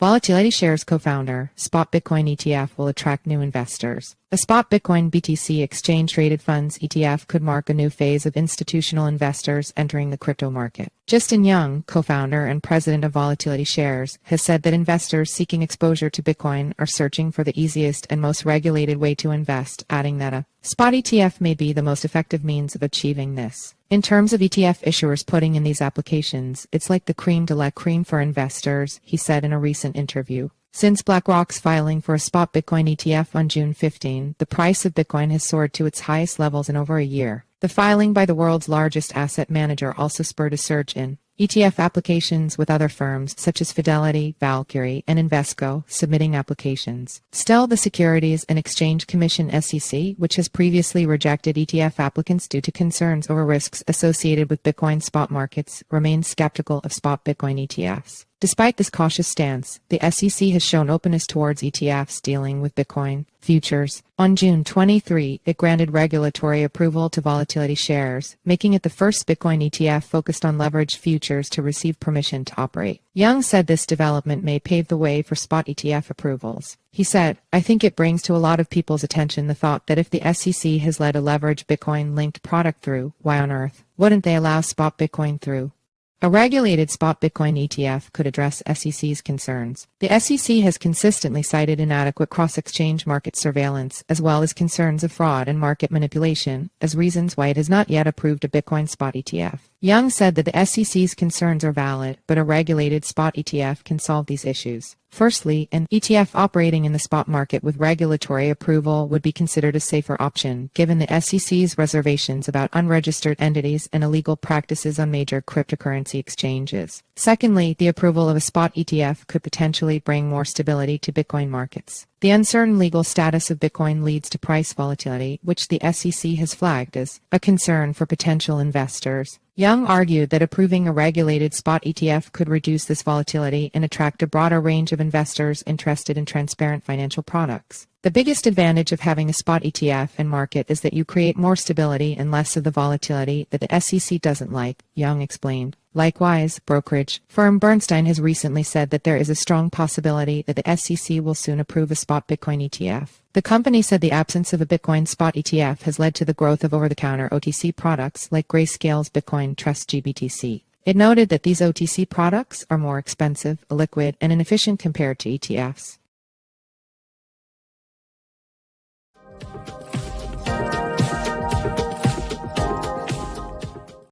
Volatility Shares co-founder, spot Bitcoin ETF will attract new investors. The spot Bitcoin BTC exchange-traded funds ETF could mark a new phase of institutional investors entering the crypto market. Justin Young, co-founder and president of Volatility Shares, has said that investors seeking exposure to Bitcoin are searching for the easiest and most regulated way to invest, adding that a spot ETF may be the most effective means of achieving this. In terms of ETF issuers putting in these applications, it's like the creme de la creme for investors, he said in a recent interview. Since BlackRock's filing for a spot Bitcoin ETF on June 15, the price of Bitcoin has soared to its highest levels in over a year. The filing by the world's largest asset manager also spurred a surge in ETF applications, with other firms such as Fidelity, Valkyrie, and Invesco submitting applications. Still, the Securities and Exchange Commission (SEC), which has previously rejected ETF applicants due to concerns over risks associated with Bitcoin spot markets, remains skeptical of spot Bitcoin ETFs. Despite this cautious stance, the SEC has shown openness towards ETFs dealing with Bitcoin futures. On June 23, it granted regulatory approval to Volatility Shares, making it the first Bitcoin ETF focused on leveraged futures to receive permission to operate. Young said this development may pave the way for spot ETF approvals. He said, "I think it brings to a lot of people's attention the thought that if the SEC has let a leveraged Bitcoin-linked product through, why on earth wouldn't they allow spot Bitcoin through?" A regulated spot Bitcoin ETF could address SEC's concerns. The SEC has consistently cited inadequate cross-exchange market surveillance, as well as concerns of fraud and market manipulation, as reasons why it has not yet approved a Bitcoin spot ETF. Young said that the SEC's concerns are valid, but a regulated spot ETF can solve these issues. Firstly, an ETF operating in the spot market with regulatory approval would be considered a safer option, given the SEC's reservations about unregistered entities and illegal practices on major cryptocurrency exchanges. Secondly, the approval of a spot ETF could potentially bring more stability to Bitcoin markets. The uncertain legal status of Bitcoin leads to price volatility, which the SEC has flagged as a concern for potential investors. Young argued that approving a regulated spot ETF could reduce this volatility and attract a broader range of investors interested in transparent financial products. The biggest advantage of having a spot ETF and market is that you create more stability and less of the volatility that the SEC doesn't like, Young explained. Likewise, brokerage firm Bernstein has recently said that there is a strong possibility that the SEC will soon approve a spot Bitcoin ETF. The company said the absence of a Bitcoin spot ETF has led to the growth of over-the-counter OTC products like Grayscale's Bitcoin Trust GBTC. It noted that these OTC products are more expensive, illiquid, and inefficient compared to ETFs.